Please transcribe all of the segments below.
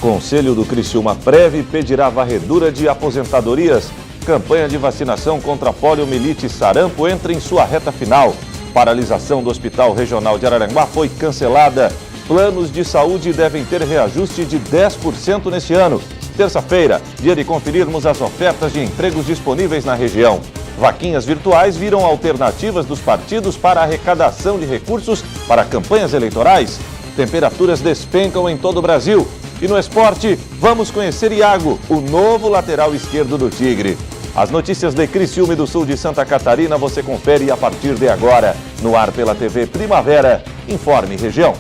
Conselho do Criciúma Prev pedirá varredura de aposentadorias. Campanha de vacinação contra poliomielite e sarampo entra em sua reta final. Paralisação do Hospital Regional de Araranguá foi cancelada. Planos de saúde devem ter reajuste de 10% neste ano. Terça-feira, dia de conferirmos as ofertas de empregos disponíveis na região. Vaquinhas virtuais viram alternativas dos partidos para a arrecadação de recursos para campanhas eleitorais. Temperaturas despencam em todo o Brasil. E no esporte, vamos conhecer Iago, o novo lateral esquerdo do Tigre. As notícias de Criciúma e do sul de Santa Catarina você confere a partir de agora. No ar pela TV Primavera, Informe Região.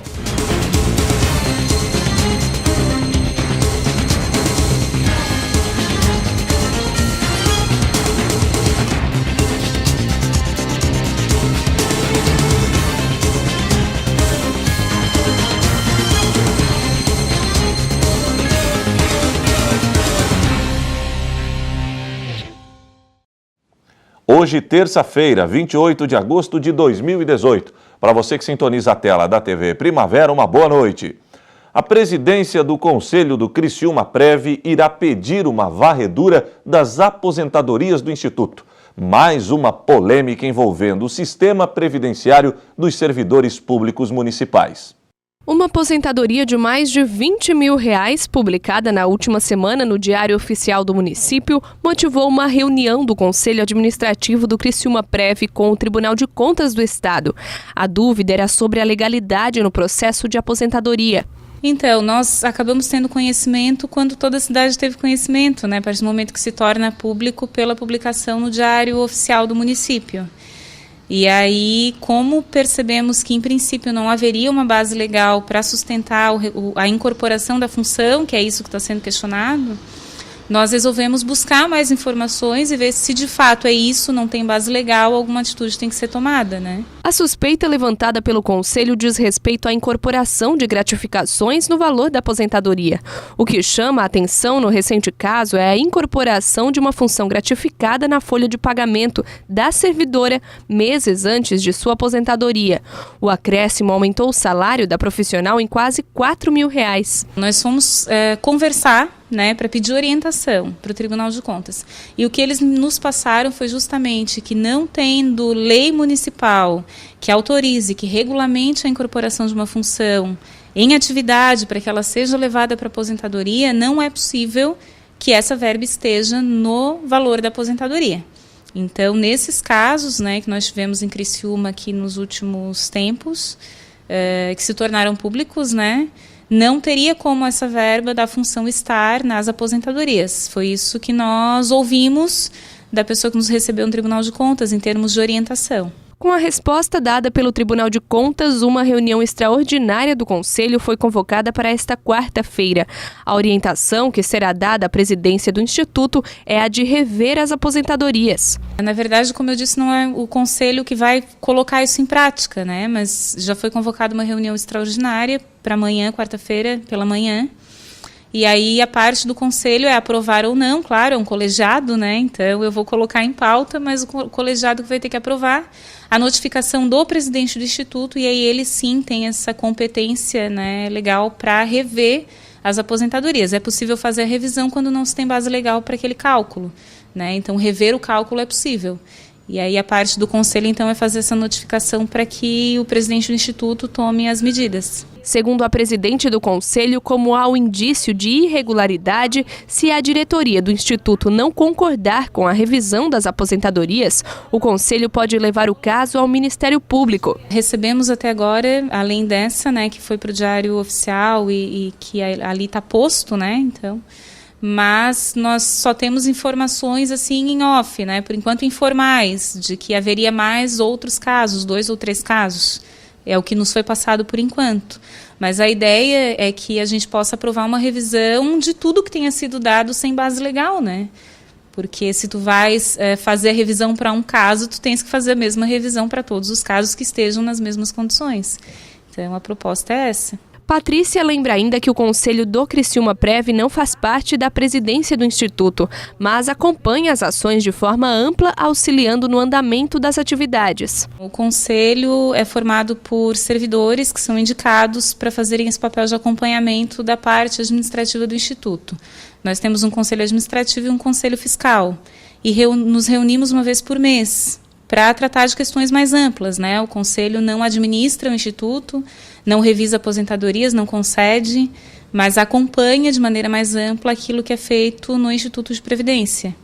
Hoje, terça-feira, 28 de agosto de 2018. Para você que sintoniza a tela da TV Primavera, uma boa noite. A presidência do Conselho do Criciúma Prev irá pedir uma varredura das aposentadorias do Instituto. Mais uma polêmica envolvendo o sistema previdenciário dos servidores públicos municipais. Uma aposentadoria de mais de R$20 mil, publicada na última semana no Diário Oficial do Município, motivou uma reunião do Conselho Administrativo do Criciúma Prev com o Tribunal de Contas do Estado. A dúvida era sobre a legalidade no processo de aposentadoria. Então, nós acabamos tendo conhecimento quando toda a cidade teve conhecimento, né? A partir do momento que se torna público pela publicação no Diário Oficial do Município. E aí, como percebemos que, em princípio, não haveria uma base legal para sustentar a incorporação da função, que é isso que está sendo questionado, nós resolvemos buscar mais informações e ver se de fato é isso, não tem base legal, alguma atitude tem que ser tomada, né? A suspeita levantada pelo Conselho diz respeito à incorporação de gratificações no valor da aposentadoria. O que chama a atenção no recente caso é a incorporação de uma função gratificada na folha de pagamento da servidora meses antes de sua aposentadoria. O acréscimo aumentou o salário da profissional em quase R$4 mil. Nós fomos conversar, né, para pedir orientação para o Tribunal de Contas. E o que eles nos passaram foi justamente que, não tendo lei municipal que autorize, que regulamente a incorporação de uma função em atividade para que ela seja levada para a aposentadoria, não é possível que essa verba esteja no valor da aposentadoria. Então, nesses casos, né, que nós tivemos em Criciúma aqui nos últimos tempos, que se tornaram públicos, né, não teria como essa verba da função estar nas aposentadorias. Foi isso que nós ouvimos da pessoa que nos recebeu no Tribunal de Contas, em termos de orientação. Com a resposta dada pelo Tribunal de Contas, uma reunião extraordinária do Conselho foi convocada para esta quarta-feira. A orientação que será dada à presidência do Instituto é a de rever as aposentadorias. Na verdade, como eu disse, não é o Conselho que vai colocar isso em prática, né? Mas já foi convocada uma reunião extraordinária para amanhã, quarta-feira, pela manhã. E aí a parte do Conselho é aprovar ou não, claro, é um colegiado, né? Então eu vou colocar em pauta, mas o colegiado que vai ter que aprovar a notificação do presidente do Instituto, e aí ele sim tem essa competência, né, legal para rever as aposentadorias. É possível fazer a revisão quando não se tem base legal para aquele cálculo, né? Então rever o cálculo é possível. E aí a parte do Conselho, então, é fazer essa notificação para que o presidente do Instituto tome as medidas. Segundo a presidente do Conselho, como há o indício de irregularidade, se a diretoria do Instituto não concordar com a revisão das aposentadorias, o Conselho pode levar o caso ao Ministério Público. Recebemos até agora, além dessa, né, que foi para o Diário Oficial e que ali está posto, né, então... Mas nós só temos informações assim em off, né, por enquanto informais, de que haveria mais outros casos, 2 ou 3 casos. É o que nos foi passado por enquanto. Mas a ideia é que a gente possa aprovar uma revisão de tudo que tenha sido dado sem base legal, né? Porque se tu vais fazer a revisão para um caso, tu tens que fazer a mesma revisão para todos os casos que estejam nas mesmas condições. Então a proposta é essa. Patrícia lembra ainda que o Conselho do Criciúma Prev não faz parte da presidência do Instituto, mas acompanha as ações de forma ampla, auxiliando no andamento das atividades. O Conselho é formado por servidores que são indicados para fazerem esse papel de acompanhamento da parte administrativa do Instituto. Nós temos um Conselho Administrativo e um Conselho Fiscal, e nos reunimos uma vez por mês para tratar de questões mais amplas, né? O Conselho não administra o Instituto, não revisa aposentadorias, não concede, mas acompanha de maneira mais ampla aquilo que é feito no Instituto de Previdência.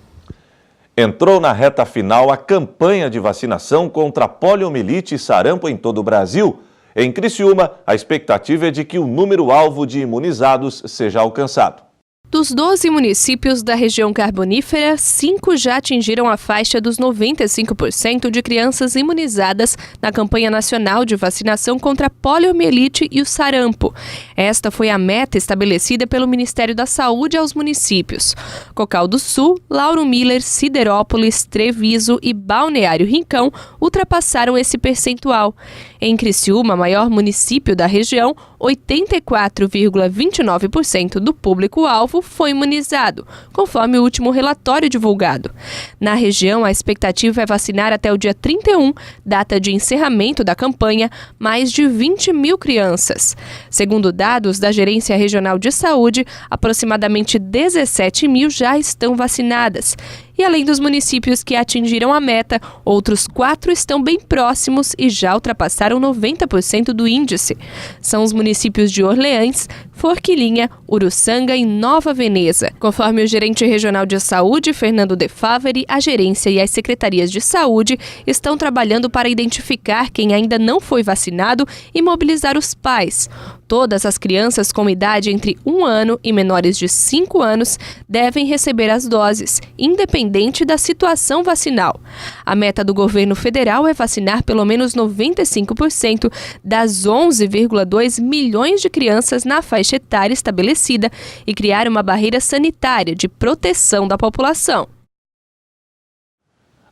Entrou na reta final a campanha de vacinação contra poliomielite e sarampo em todo o Brasil. Em Criciúma, a expectativa é de que o número-alvo de imunizados seja alcançado. Dos 12 municípios da região carbonífera, 5 já atingiram a faixa dos 95% de crianças imunizadas na campanha nacional de vacinação contra a poliomielite e o sarampo. Esta foi a meta estabelecida pelo Ministério da Saúde aos municípios. Cocal do Sul, Lauro Miller, Siderópolis, Treviso e Balneário Rincão ultrapassaram esse percentual. Em Criciúma, maior município da região, 84,29% do público-alvo foi imunizado, conforme o último relatório divulgado. Na região, a expectativa é vacinar até o dia 31, data de encerramento da campanha, mais de 20 mil crianças. Segundo dados da Gerência Regional de Saúde, aproximadamente 17 mil já estão vacinadas. E além dos municípios que atingiram a meta, outros 4 estão bem próximos e já ultrapassaram 90% do índice. São os municípios de Orleans, Forquilinha, Uruçanga e Nova Veneza. Conforme o gerente regional de saúde, Fernando De Faveri, a gerência e as secretarias de saúde estão trabalhando para identificar quem ainda não foi vacinado e mobilizar os pais. Todas as crianças com idade entre 1 ano e menores de 5 anos devem receber as doses, independente da situação vacinal. A meta do governo federal é vacinar pelo menos 95% das 11,2 milhões de crianças na faixa etária estabelecida e criar uma barreira sanitária de proteção da população.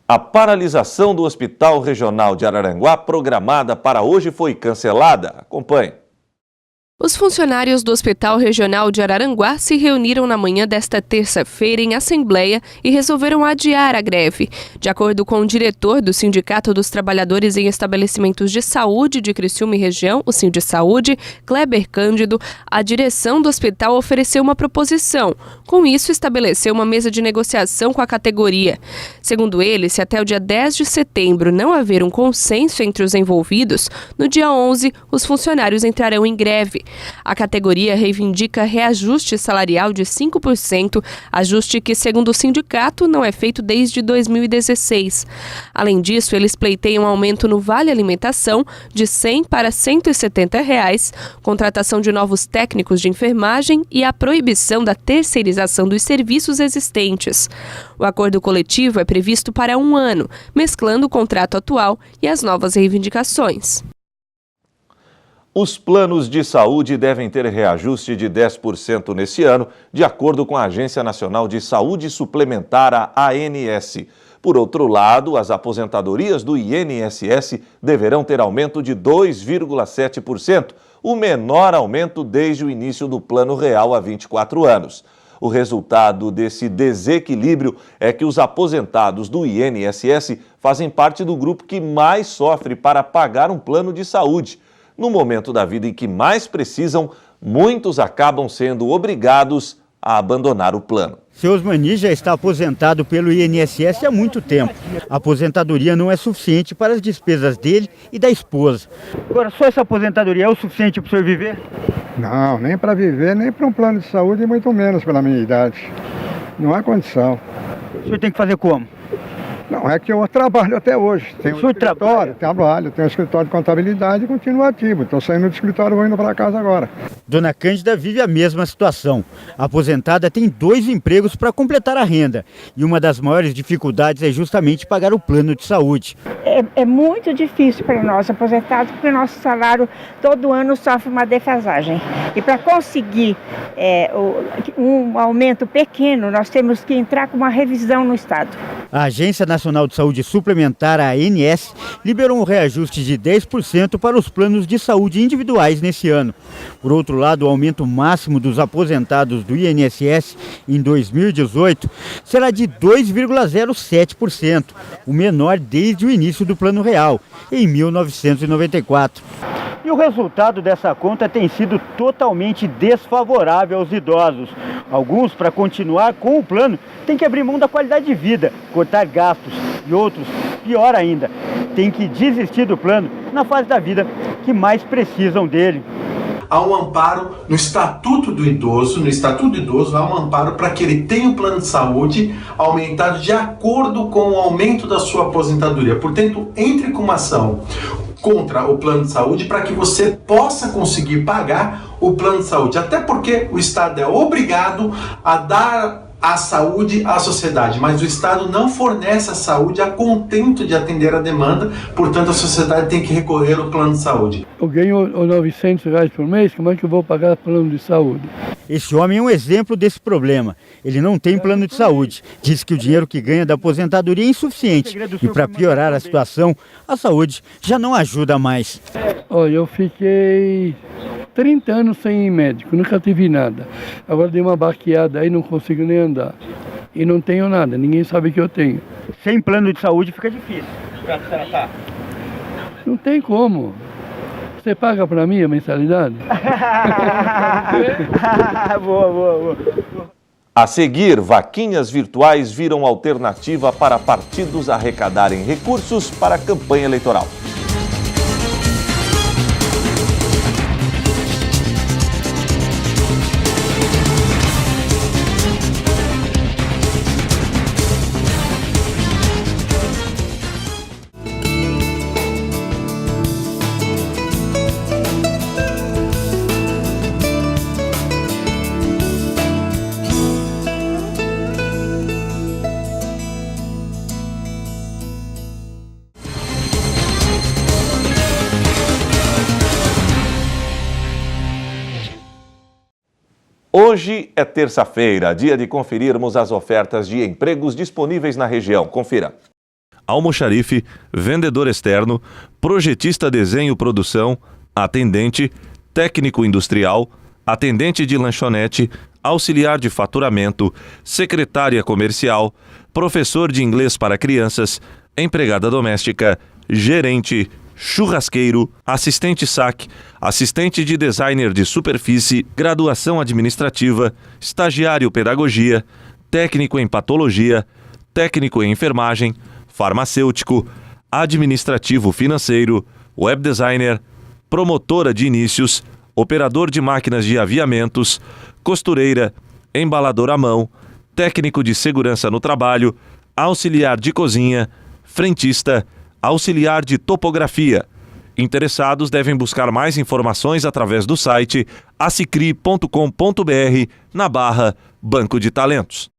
A paralisação do Hospital Regional de Araranguá, programada para hoje, foi cancelada. Acompanhe. Os funcionários do Hospital Regional de Araranguá se reuniram na manhã desta terça-feira em assembleia e resolveram adiar a greve. De acordo com o diretor do Sindicato dos Trabalhadores em Estabelecimentos de Saúde de Criciúma e Região, o Sindisaúde, Kleber Cândido, a direção do hospital ofereceu uma proposição. Com isso, estabeleceu uma mesa de negociação com a categoria. Segundo ele, se até o dia 10 de setembro não haver um consenso entre os envolvidos, no dia 11, os funcionários entrarão em greve. A categoria reivindica reajuste salarial de 5%, ajuste que, segundo o sindicato, não é feito desde 2016. Além disso, eles pleiteiam um aumento no Vale Alimentação de R$ 100 para R$ 170, contratação de novos técnicos de enfermagem e a proibição da terceirização dos serviços existentes. O acordo coletivo é previsto para 1 ano, mesclando o contrato atual e as novas reivindicações. Os planos de saúde devem ter reajuste de 10% nesse ano, de acordo com a Agência Nacional de Saúde Suplementar, a ANS. Por outro lado, as aposentadorias do INSS deverão ter aumento de 2,7%, o menor aumento desde o início do Plano Real há 24 anos. O resultado desse desequilíbrio é que os aposentados do INSS fazem parte do grupo que mais sofre para pagar um plano de saúde. No momento da vida em que mais precisam, muitos acabam sendo obrigados a abandonar o plano. Seu Osmani já está aposentado pelo INSS há muito tempo. A aposentadoria não é suficiente para as despesas dele e da esposa. Agora, só essa aposentadoria é o suficiente para o senhor viver? Não, nem para viver, nem para um plano de saúde, e muito menos pela minha idade. Não há condição. O senhor tem que fazer como? Não, é que eu trabalho até hoje. Tenho um escritório, tenho um escritório de contabilidade e continuo ativo. Estou saindo do escritório e vou indo para casa agora. Dona Cândida vive a mesma situação. A aposentada tem 2 empregos para completar a renda. E uma das maiores dificuldades é justamente pagar o plano de saúde. É muito difícil para nós aposentados, porque o nosso salário todo ano sofre uma defasagem. E para conseguir um aumento pequeno, nós temos que entrar com uma revisão no Estado. A Agência Nacional Nacional de Saúde Suplementar, a ANS, liberou um reajuste de 10% para os planos de saúde individuais nesse ano. Por outro lado, o aumento máximo dos aposentados do INSS em 2018 será de 2,07%, o menor desde o início do Plano Real, em 1994. E o resultado dessa conta tem sido totalmente desfavorável aos idosos. Alguns, para continuar com o plano, têm que abrir mão da qualidade de vida, cortar gastos. E outros, pior ainda, têm que desistir do plano na fase da vida que mais precisam dele. Há um amparo no Estatuto do Idoso. No Estatuto do Idoso há um amparo para que ele tenha um plano de saúde aumentado de acordo com o aumento da sua aposentadoria. Portanto, entre com uma ação contra o plano de saúde para que você possa conseguir pagar o plano de saúde. Até porque o Estado é obrigado a dar a saúde à sociedade, mas o Estado não fornece a saúde a contento de atender a demanda, portanto a sociedade tem que recorrer ao plano de saúde. Eu ganho R$900 por mês, como é que eu vou pagar plano de saúde? Esse homem é um exemplo desse problema. Ele não tem plano de saúde. Diz que o dinheiro que ganha da aposentadoria é insuficiente. E para piorar a situação, a saúde já não ajuda mais. Olha, eu fiquei 30 anos sem médico, nunca tive nada. Agora dei uma baqueada aí, não consigo nem andar. E não tenho nada, ninguém sabe que eu tenho. Sem plano de saúde fica difícil para tratar. Não tem como. Você paga para mim a mensalidade? Boa. A seguir, vaquinhas virtuais viram alternativa para partidos arrecadarem recursos para a campanha eleitoral. Hoje é terça-feira, dia de conferirmos as ofertas de empregos disponíveis na região. Confira. Almoxarife, vendedor externo, projetista desenho produção, atendente, técnico industrial, atendente de lanchonete, auxiliar de faturamento, secretária comercial, professor de inglês para crianças, empregada doméstica, gerente, churrasqueiro, assistente SAC, assistente de designer de superfície, graduação administrativa, estagiário pedagogia, técnico em patologia, técnico em enfermagem, farmacêutico, administrativo financeiro, web designer, promotora de inícios, operador de máquinas de aviamentos, costureira, embalador à mão, técnico de segurança no trabalho, auxiliar de cozinha, frentista, auxiliar de topografia. Interessados devem buscar mais informações através do site acicri.com.br na barra Banco de Talentos.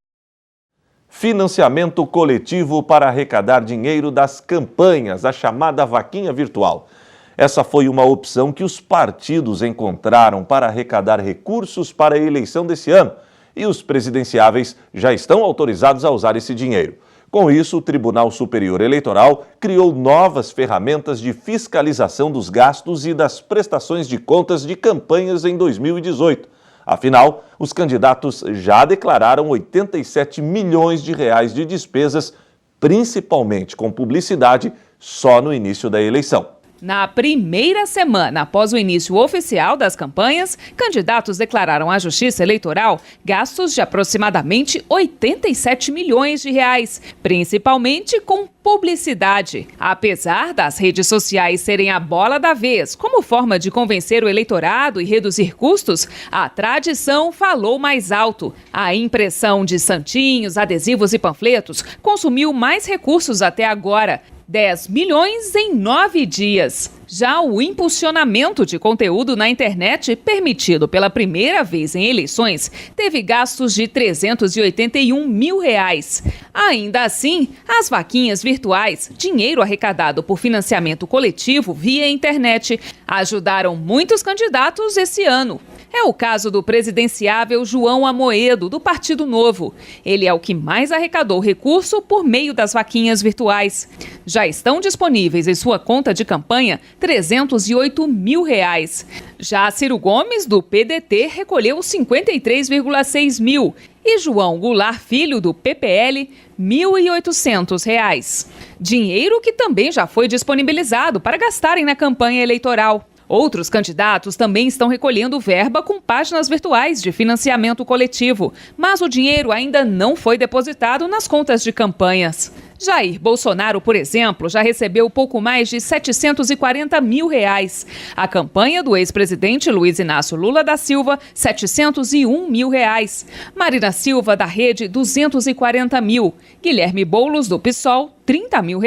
Financiamento coletivo para arrecadar dinheiro das campanhas, a chamada vaquinha virtual. Essa foi uma opção que os partidos encontraram para arrecadar recursos para a eleição desse ano e os presidenciáveis já estão autorizados a usar esse dinheiro. Com isso, o Tribunal Superior Eleitoral criou novas ferramentas de fiscalização dos gastos e das prestações de contas de campanhas em 2018. Afinal, os candidatos já declararam 87 milhões de reais de despesas, principalmente com publicidade, só no início da eleição. Na primeira semana após o início oficial das campanhas, candidatos declararam à Justiça Eleitoral gastos de aproximadamente 87 milhões de reais, principalmente com publicidade. Apesar das redes sociais serem a bola da vez como forma de convencer o eleitorado e reduzir custos, a tradição falou mais alto. A impressão de santinhos, adesivos e panfletos consumiu mais recursos até agora. 10 milhões em 9 dias. Já o impulsionamento de conteúdo na internet, permitido pela primeira vez em eleições, teve gastos de R$ 381 mil. Ainda assim, as vaquinhas virtuais, dinheiro arrecadado por financiamento coletivo via internet, ajudaram muitos candidatos esse ano. É o caso do presidenciável João Amoedo, do Partido Novo. Ele é o que mais arrecadou recurso por meio das vaquinhas virtuais. Já estão disponíveis em sua conta de campanha R$ 308 mil. Já Ciro Gomes, do PDT, recolheu R$ 53,6 mil. E João Goulart Filho, do PPL, R$ 1.800. Dinheiro que também já foi disponibilizado para gastarem na campanha eleitoral. Outros candidatos também estão recolhendo verba com páginas virtuais de financiamento coletivo, mas o dinheiro ainda não foi depositado nas contas de campanhas. Jair Bolsonaro, por exemplo, já recebeu pouco mais de R$ 740 mil. A campanha do ex-presidente Luiz Inácio Lula da Silva, R$ 701 mil. Marina Silva, da Rede, R$ 240 mil. Guilherme Boulos, do PSOL, R$ 30 mil.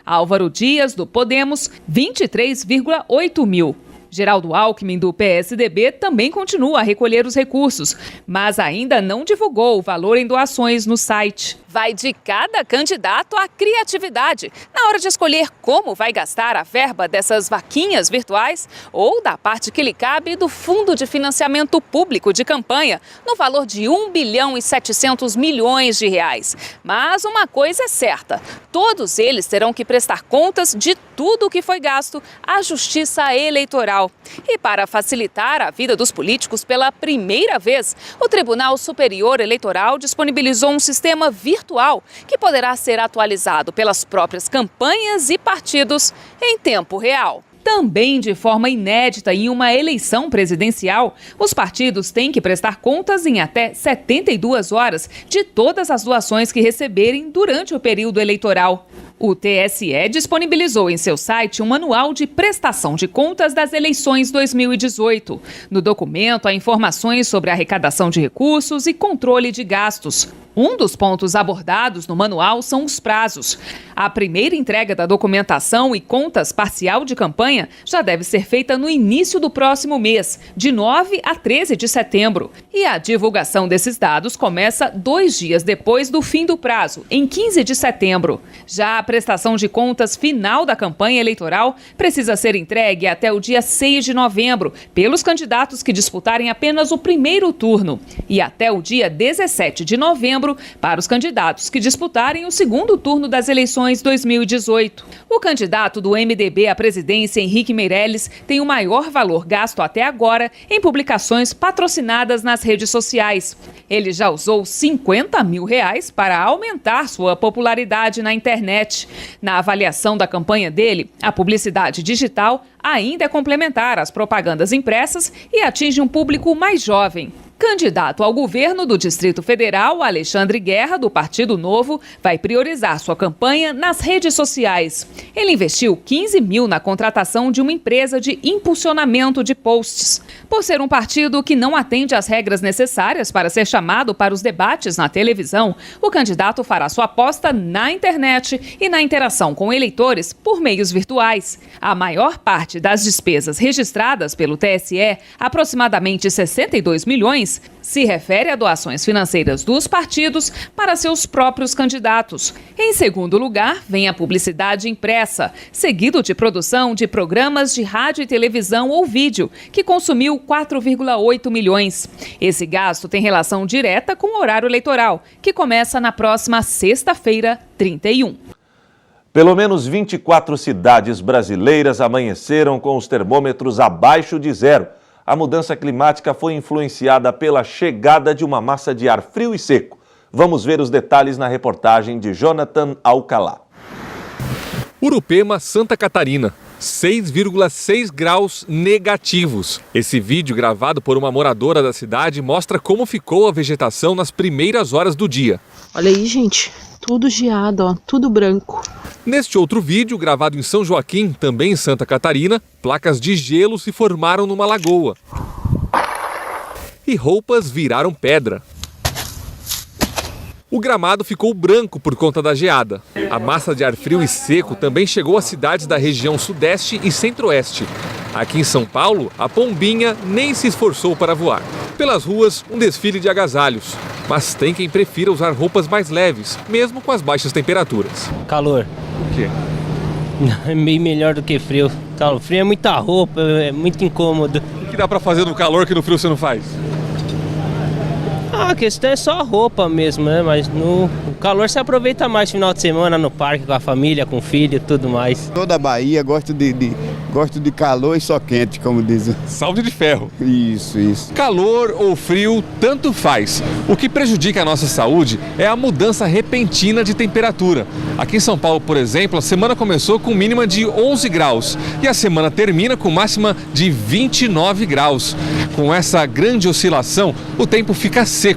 Álvaro Dias, do Podemos, R$ 23,8 mil. Geraldo Alckmin, do PSDB, também continua a recolher os recursos, mas ainda não divulgou o valor em doações no site. Vai de cada candidato a criatividade na hora de escolher como vai gastar a verba dessas vaquinhas virtuais ou da parte que lhe cabe do Fundo de Financiamento Público de Campanha, no valor de R$ 1 bilhão e 700 milhões de reais. Mas uma coisa é certa, todos eles terão que prestar contas de tudo o que foi gasto à Justiça Eleitoral. E para facilitar a vida dos políticos pela primeira vez, o Tribunal Superior Eleitoral disponibilizou um sistema virtual que poderá ser atualizado pelas próprias campanhas e partidos em tempo real. Também de forma inédita em uma eleição presidencial, os partidos têm que prestar contas em até 72 horas de todas as doações que receberem durante o período eleitoral. O TSE disponibilizou em seu site um manual de prestação de contas das eleições 2018. No documento, há informações sobre arrecadação de recursos e controle de gastos. Um dos pontos abordados no manual são os prazos. A primeira entrega da documentação e contas parcial de campanha já deve ser feita no início do próximo mês, de 9 a 13 de setembro. E a divulgação desses dados começa 2 dias depois do fim do prazo, em 15 de setembro. Já a prestação de contas final da campanha eleitoral precisa ser entregue até o dia 6 de novembro, pelos candidatos que disputarem apenas o primeiro turno, e até o dia 17 de novembro para os candidatos que disputarem o segundo turno das eleições 2018. O candidato do MDB à presidência, Henrique Meirelles, tem o maior valor gasto até agora em publicações patrocinadas nas redes sociais. Ele já usou R$ 50 mil para aumentar sua popularidade na internet. Na avaliação da campanha dele, a publicidade digital ainda é complementar às propagandas impressas e atinge um público mais jovem. Candidato ao governo do Distrito Federal, Alexandre Guerra, do Partido Novo, vai priorizar sua campanha nas redes sociais. Ele investiu 15 mil na contratação de uma empresa de impulsionamento de posts. Por ser um partido que não atende às regras necessárias para ser chamado para os debates na televisão, o candidato fará sua aposta na internet e na interação com eleitores por meios virtuais. A maior parte das despesas registradas pelo TSE, aproximadamente 62 milhões, se refere a doações financeiras dos partidos para seus próprios candidatos. Em segundo lugar, vem a publicidade impressa, seguido de produção de programas de rádio e televisão ou vídeo, que consumiu 4,8 milhões. Esse gasto tem relação direta com o horário eleitoral, que começa na próxima sexta-feira, 31. Pelo menos 24 cidades brasileiras amanheceram com os termômetros abaixo de zero. A mudança climática foi influenciada pela chegada de uma massa de ar frio e seco. Vamos ver os detalhes na reportagem de Jonathan Alcalá. Urupema, Santa Catarina. 6,6 graus negativos. Esse vídeo, gravado por uma moradora da cidade, mostra como ficou a vegetação nas primeiras horas do dia. Olha aí, gente. Tudo geado, ó, tudo branco. Neste outro vídeo, gravado em São Joaquim, também em Santa Catarina, placas de gelo se formaram numa lagoa. E roupas viraram pedra. O gramado ficou branco por conta da geada. A massa de ar frio e seco também chegou às cidades da região sudeste e centro-oeste. Aqui em São Paulo, a pombinha nem se esforçou para voar. Pelas ruas, um desfile de agasalhos. Mas tem quem prefira usar roupas mais leves, mesmo com as baixas temperaturas. Calor. O quê? É meio melhor do que frio. O frio é muita roupa, é muito incômodo. O que dá para fazer no calor que no frio você não faz? A questão é só a roupa mesmo, né? Mas no calor você aproveita mais final de semana no parque com a família, com o filho e tudo mais. Toda a Bahia gosta de calor e só quente, como dizem. Saúde de ferro. Isso. Calor ou frio, tanto faz. O que prejudica a nossa saúde é a mudança repentina de temperatura. Aqui em São Paulo, por exemplo, a semana começou com mínima de 11 graus e a semana termina com máxima de 29 graus. Com essa grande oscilação, o tempo fica seco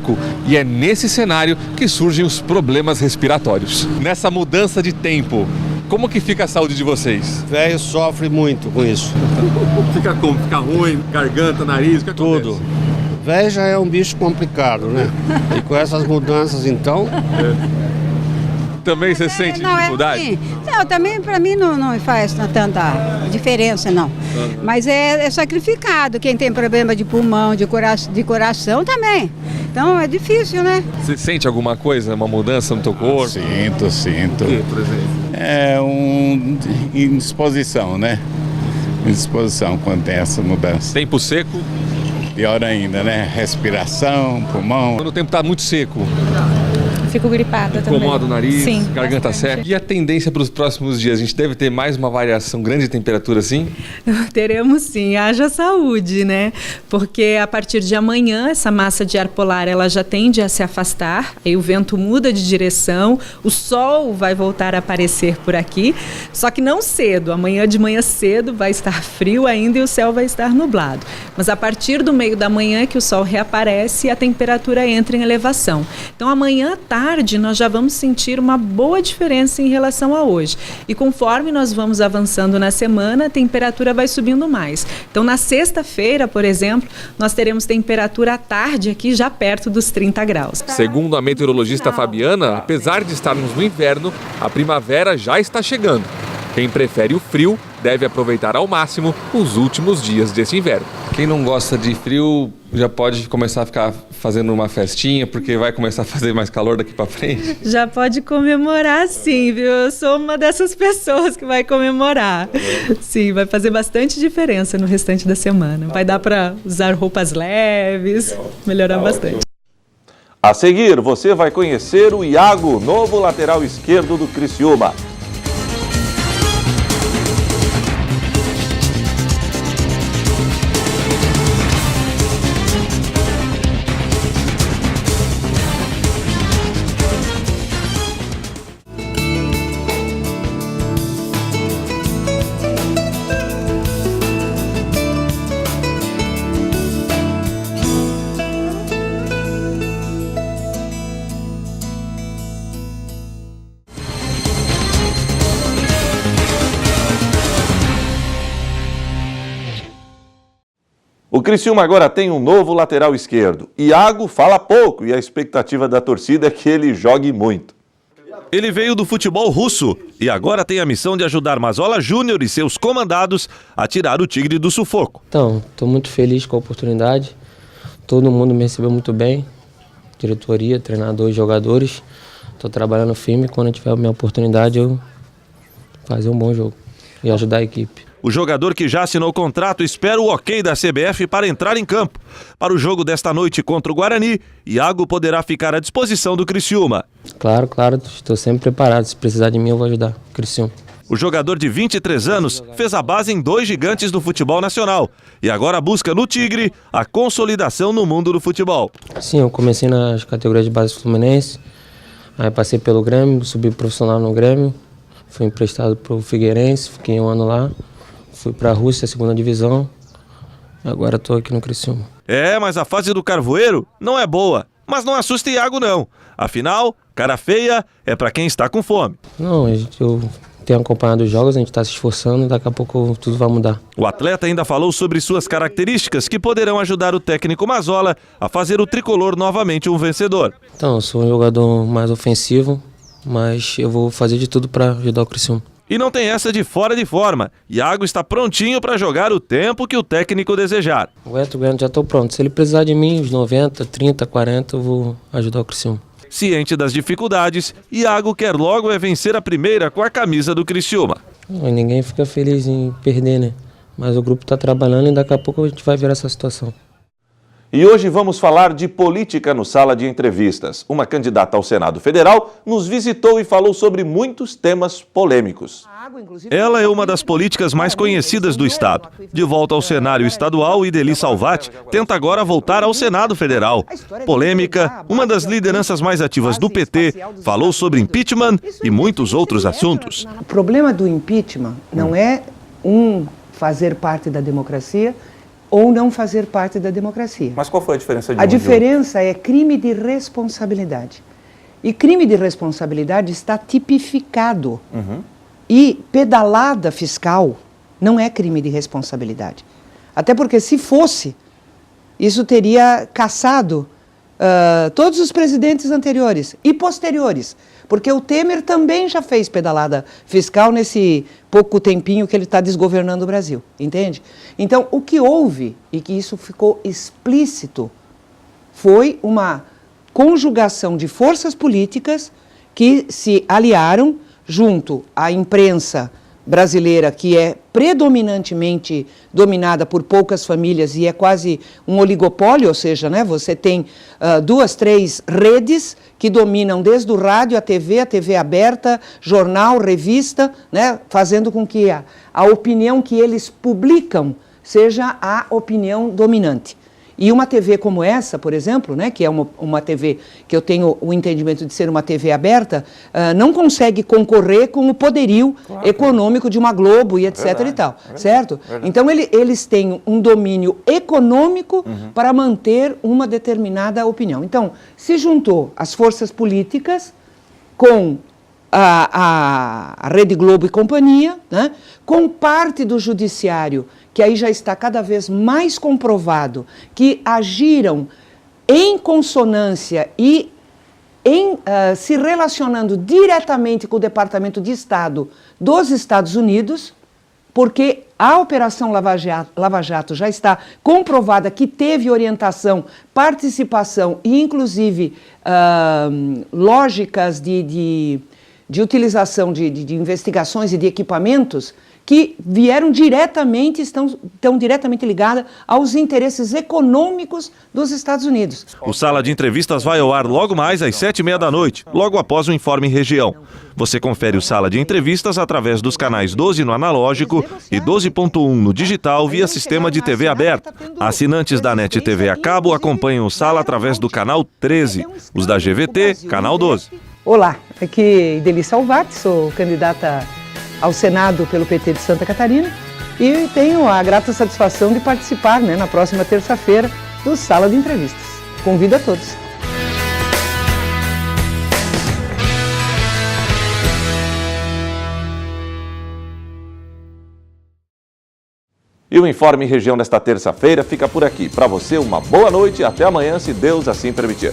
e é nesse cenário que surgem os problemas respiratórios. Nessa mudança de tempo, como que fica a saúde de vocês? Velho sofre muito com isso. Fica como? Fica ruim, garganta, nariz, tudo. Velho já é um bicho complicado, né? E com essas mudanças, então... Também você sente dificuldade? Assim. Não, também para mim não faz tanta diferença, não. Mas é sacrificado. Quem tem problema de pulmão, de coração também. Então é difícil, né? Você sente alguma coisa, uma mudança no teu corpo? Sinto. O que, por exemplo? É indisposição, né? Indisposição quando tem essa mudança. Tempo seco? Pior ainda, né? Respiração, pulmão. Quando o tempo está muito seco? Fico gripada também. Incomoda o nariz, sim, garganta seca. E a tendência para os próximos dias? A gente deve ter mais uma variação grande de temperatura assim? Teremos sim, haja saúde, né? Porque a partir de amanhã essa massa de ar polar ela já tende a se afastar, aí o vento muda de direção, o sol vai voltar a aparecer por aqui, só que não cedo, amanhã de manhã cedo vai estar frio ainda e o céu vai estar nublado. Mas a partir do meio da manhã é que o sol reaparece e a temperatura entra em elevação. Então amanhã à tarde nós já vamos sentir uma boa diferença em relação a hoje. E conforme nós vamos avançando na semana, a temperatura vai subindo mais. Então na sexta-feira, por exemplo, nós teremos temperatura à tarde aqui já perto dos 30 graus. Segundo a meteorologista Fabiana, apesar de estarmos no inverno, a primavera já está chegando. Quem prefere o frio deve aproveitar ao máximo os últimos dias desse inverno. Quem não gosta de frio já pode começar a ficar fazendo uma festinha, porque vai começar a fazer mais calor daqui para frente. Já pode comemorar sim, viu? Eu sou uma dessas pessoas que vai comemorar. Sim, vai fazer bastante diferença no restante da semana. Vai dar para usar roupas leves, melhorar bastante. A seguir, você vai conhecer o Iago, novo lateral esquerdo do Criciúma. O Criciúma agora tem um novo lateral esquerdo. Iago fala pouco e a expectativa da torcida é que ele jogue muito. Ele veio do futebol russo e agora tem a missão de ajudar Mazola Júnior e seus comandados a tirar o Tigre do sufoco. Então, estou muito feliz com a oportunidade. Todo mundo me recebeu muito bem. Diretoria, treinador e jogadores. Estou trabalhando firme. Quando eu tiver a minha oportunidade, eu fazer um bom jogo e ajudar a equipe. O jogador que já assinou o contrato espera o ok da CBF para entrar em campo. Para o jogo desta noite contra o Guarani, Iago poderá ficar à disposição do Criciúma. Claro, estou sempre preparado. Se precisar de mim, eu vou ajudar o Criciúma. O jogador de 23 anos fez a base em 2 gigantes do futebol nacional e agora busca no Tigre a consolidação no mundo do futebol. Sim, eu comecei nas categorias de base Fluminense, aí passei pelo Grêmio, subi profissional no Grêmio, fui emprestado para o Figueirense, fiquei um ano lá. Fui para a Rússia, segunda divisão, agora estou aqui no Criciúma. Mas a fase do Carvoeiro não é boa, mas não assusta Iago não. Afinal, cara feia é para quem está com fome. Não, eu tem acompanhado os jogos, a gente está se esforçando, daqui a pouco tudo vai mudar. O atleta ainda falou sobre suas características que poderão ajudar o técnico Mazzola a fazer o tricolor novamente um vencedor. Então, eu sou um jogador mais ofensivo, mas eu vou fazer de tudo para ajudar o Criciúma. E não tem essa de fora de forma. Iago está prontinho para jogar o tempo que o técnico desejar. Aguento, já estou pronto. Se ele precisar de mim, os 90, 30, 40, eu vou ajudar o Criciúma. Ciente das dificuldades, Iago quer logo vencer a primeira com a camisa do Criciúma. Ninguém fica feliz em perder, né? Mas o grupo está trabalhando e daqui a pouco a gente vai ver essa situação. E hoje vamos falar de política no Sala de Entrevistas. Uma candidata ao Senado Federal nos visitou e falou sobre muitos temas polêmicos. Ela é uma das políticas mais conhecidas do Estado. De volta ao cenário estadual, Idely Salvati tenta agora voltar ao Senado Federal. Polêmica, uma das lideranças mais ativas do PT, falou sobre impeachment e muitos outros assuntos. O problema do impeachment não é fazer parte da democracia ou não fazer parte da democracia. Mas qual foi a diferença de A diferença é crime de responsabilidade. E crime de responsabilidade está tipificado. E pedalada fiscal não é crime de responsabilidade. Até porque, se fosse, isso teria caçado todos os presidentes anteriores e posteriores. Porque o Temer também já fez pedalada fiscal nesse pouco tempinho que ele está desgovernando o Brasil, entende? Então, o que houve, e que isso ficou explícito, foi uma conjugação de forças políticas que se aliaram junto à imprensa brasileira, que é predominantemente dominada por poucas famílias e é quase um oligopólio, ou seja, né, você tem 2, 3 redes que dominam desde o rádio, a TV aberta, jornal, revista, né, fazendo com que a opinião que eles publicam seja a opinião dominante. E uma TV como essa, por exemplo, né, que é uma TV que eu tenho o entendimento de ser uma TV aberta, não consegue concorrer com o poderio econômico de uma Globo e etc. e tal, certo? Então eles têm um domínio econômico para manter uma determinada opinião. Então, se juntou as forças políticas com a Rede Globo e companhia, né, com parte do judiciário, que aí já está cada vez mais comprovado, que agiram em consonância e se relacionando diretamente com o Departamento de Estado dos Estados Unidos, porque a Operação Lava Jato já está comprovada que teve orientação, participação e, inclusive, lógicas de utilização de investigações e de equipamentos que vieram diretamente, estão diretamente ligadas aos interesses econômicos dos Estados Unidos. O Sala de Entrevistas vai ao ar logo mais às 7h30 da noite, logo após o Informe Região. Você confere o Sala de Entrevistas através dos canais 12 no analógico e 12.1 no digital via sistema de TV aberta. Assinantes da NET TV a cabo acompanham o Sala através do canal 13, os da GVT, canal 12. Olá, aqui Idely Salvati, sou candidata ao Senado pelo PT de Santa Catarina e tenho a grata satisfação de participar, né, na próxima terça-feira do Sala de Entrevistas. Convido a todos. E o Informe Região desta terça-feira fica por aqui. Para você, uma boa noite e até amanhã, se Deus assim permitir.